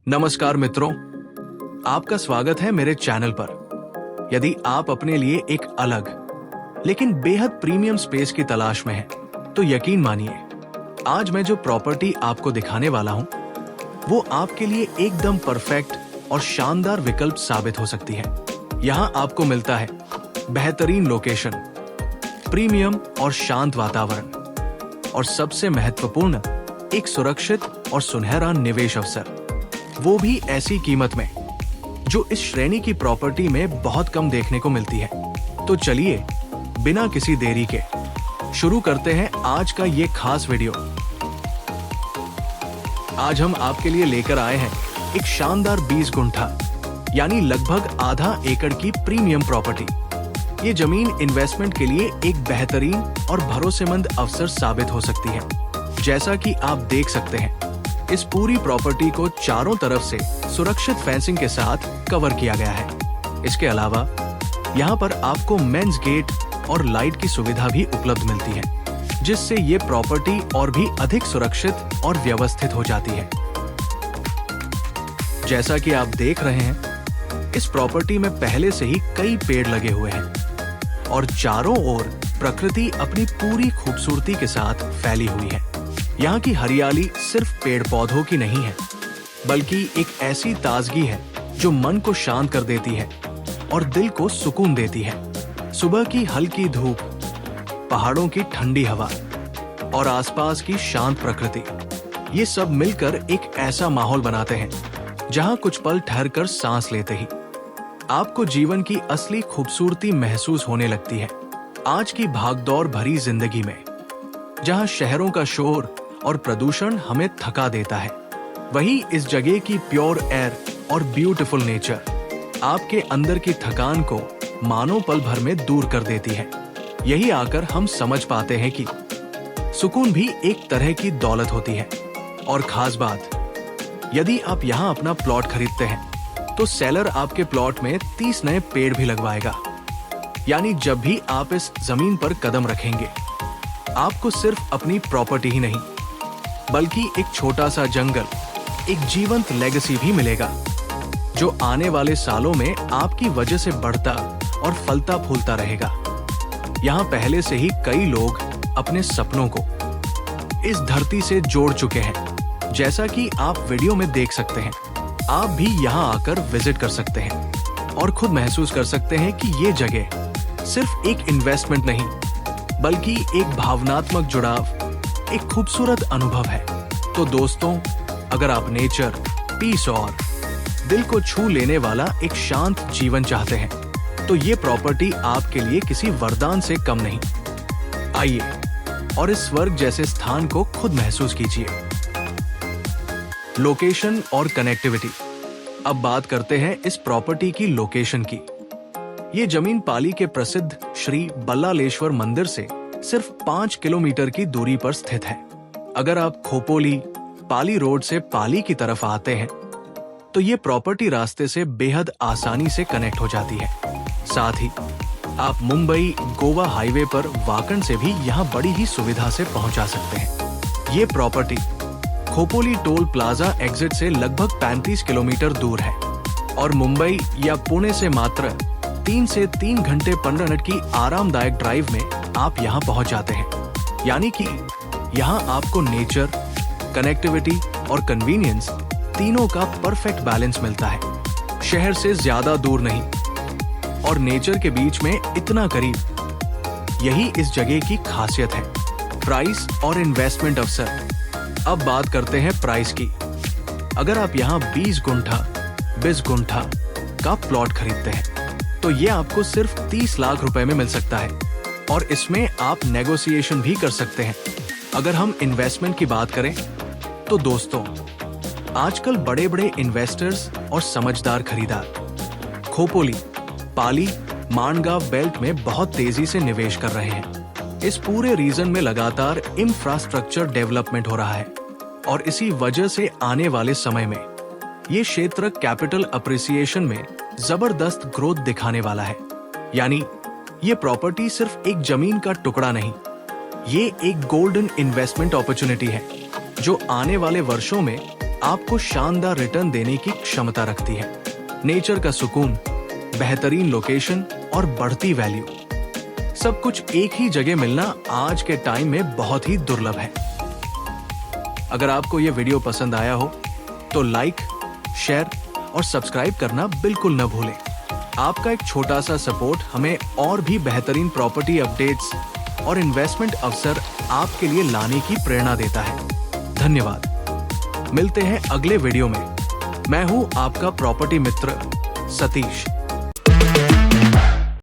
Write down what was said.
नमस्कार मित्रों, आपका स्वागत है मेरे चैनल पर। यदि आप अपने लिए एक अलग लेकिन बेहद प्रीमियम स्पेस की तलाश में हैं, तो यकीन मानिए आज मैं जो प्रॉपर्टी आपको दिखाने वाला हूं, वो आपके लिए एकदम परफेक्ट और शानदार विकल्प साबित हो सकती है। यहां आपको मिलता है बेहतरीन लोकेशन, प्रीमियम और शांत वातावरण और सबसे महत्वपूर्ण एक सुरक्षित और सुनहरा निवेश अवसर, वो भी ऐसी कीमत में जो इस श्रेणी की प्रॉपर्टी में बहुत कम देखने को मिलती है। तो चलिए बिना किसी देरी के शुरू करते हैं आज का ये खास वीडियो। आज हम आपके लिए लेकर आए हैं एक शानदार 20 गुंठा यानी लगभग आधा एकड़ की प्रीमियम प्रॉपर्टी। ये जमीन इन्वेस्टमेंट के लिए एक बेहतरीन और भरोसेमंद अवसर साबित हो सकती है। जैसा कि आप देख सकते हैं, इस पूरी प्रॉपर्टी को चारों तरफ से सुरक्षित फेंसिंग के साथ कवर किया गया है। इसके अलावा यहाँ पर आपको मेंस गेट और लाइट की सुविधा भी उपलब्ध मिलती है, जिससे ये प्रॉपर्टी और भी अधिक सुरक्षित और व्यवस्थित हो जाती है। जैसा कि आप देख रहे हैं, इस प्रॉपर्टी में पहले से ही कई पेड़ लगे हुए हैं और चारों ओर प्रकृति अपनी पूरी खूबसूरती के साथ फैली हुई है। यहाँ की हरियाली सिर्फ पेड़ पौधों की नहीं है, बल्कि एक ऐसी ताजगी है जो मन को शांत कर देती है और दिल को सुकून देती है। सुबह की हल्की धूप, पहाड़ों की ठंडी हवा और आसपास की शांत प्रकृति, ये सब मिलकर एक ऐसा माहौल बनाते हैं जहाँ कुछ पल ठहरकर सांस लेते ही आपको जीवन की असली खूबसूरती महसूस होने लगती है। आज की भागदौड़ भरी जिंदगी में जहाँ शहरों का शोर और प्रदूषण हमें थका देता है, वही इस जगह की प्योर एयर और ब्यूटीफुल नेचर आपके अंदर की थकान को मानो पल भर में दूर कर देती है। यही आकर हम समझ पाते हैं कि सुकून भी एक तरह की दौलत होती है। और खास बात, यदि आप यहाँ अपना प्लॉट खरीदते हैं तो सेलर आपके प्लॉट में 30 नए पेड़ भी लगवाएगा। यानी जब भी आप इस जमीन पर कदम रखेंगे, आपको सिर्फ अपनी प्रॉपर्टी ही नहीं, बल्कि एक छोटा सा जंगल, एक जीवंत लेगेसी भी मिलेगा, जो आने वाले सालों में आपकी वजह से बढ़ता और फलता फूलता रहेगा। यहाँ पहले से ही कई लोग अपने सपनों को इस धरती से जोड़ चुके हैं। जैसा कि आप वीडियो में देख सकते हैं, आप भी यहाँ आकर विजिट कर सकते हैं और खुद महसूस कर सकते हैं कि ये जगह सिर्फ एक इन्वेस्टमेंट नहीं, बल्कि एक भावनात्मक जुड़ाव, एक खूबसूरत अनुभव है। तो दोस्तों, अगर आप नेचर, पीस और दिल को छू लेने वाला एक शांत जीवन चाहते हैं, तो ये प्रॉपर्टी आपके लिए किसी वरदान से कम नहीं। आइए और इस स्वर्ग जैसे स्थान को खुद महसूस कीजिए। लोकेशन और कनेक्टिविटी। अब बात करते हैं इस प्रॉपर्टी की लोकेशन की। ये जमीन पाली के प्रसिद्ध श्री बल्लालेश्वर मंदिर से सिर्फ 5 किलोमीटर की दूरी पर स्थित है। अगर आप खोपोली पाली रोड से पाली की तरफ आते हैं, तो ये प्रॉपर्टी रास्ते से बेहद आसानी से कनेक्ट हो जाती है। साथ ही आप मुंबई गोवा हाईवे पर वाकण से भी यहाँ बड़ी ही सुविधा से पहुंचा सकते हैं। ये property Khopoli toll plaza exit से लगभग 35 किलोमीटर दूर है और मुंबई या पुणे से मात्र 3 से 3 घंटे 15 मिनट की आरामदायक ड्राइव में आप यहाँ पहुँच जाते हैं। यानी कि यहाँ आपको नेचर, कनेक्टिविटी और कन्वीनियंस तीनों का परफेक्ट बैलेंस मिलता है। शहर से ज्यादा दूर नहीं और नेचर के बीच में इतना करीब, यही इस जगह की खासियत है। प्राइस और इन्वेस्टमेंट अवसर। अब बात करते हैं प्राइस की। अगर आप यहाँ 20 गुंठा का प्लॉट खरीदते हैं, तो ये आपको सिर्फ 30 लाख रुपए में मिल सकता है और इसमें आप नेगोशिएशन भी कर सकते हैं। अगर हम इन्वेस्टमेंट की बात करें, तो दोस्तों, आजकल बड़े बड़े इन्वेस्टर्स और समझदार खरीदार खोपोली, पाली, माणगांव बेल्ट में बहुत तेजी से निवेश कर रहे हैं। इस पूरे रीजन में लगातार इंफ्रास्ट्रक्चर डेवलपमेंट हो रहा है और इसी वजह से आने वाले समय में ये क्षेत्र कैपिटल अप्रिसिएशन में जबरदस्त ग्रोथ दिखाने वाला है। यानी ये प्रॉपर्टी सिर्फ एक जमीन का टुकड़ा नहीं, ये एक गोल्डन इन्वेस्टमेंट अपॉर्चुनिटी है जो आने वाले वर्षों में आपको शानदार रिटर्न देने की क्षमता रखती है। नेचर का सुकून, बेहतरीन लोकेशन और बढ़ती वैल्यू, सब कुछ एक ही जगह मिलना आज के टाइम में बहुत ही दुर्लभ है। अगर आपको यह वीडियो पसंद आया हो तो लाइक, शेयर और सब्सक्राइब करना बिल्कुल न भूलें। आपका एक छोटा सा सपोर्ट हमें और भी बेहतरीन प्रॉपर्टी अपडेट्स और इन्वेस्टमेंट अवसर आपके लिए लाने की प्रेरणा देता है। धन्यवाद। मिलते हैं अगले वीडियो में। मैं हूं आपका प्रॉपर्टी मित्र सतीश।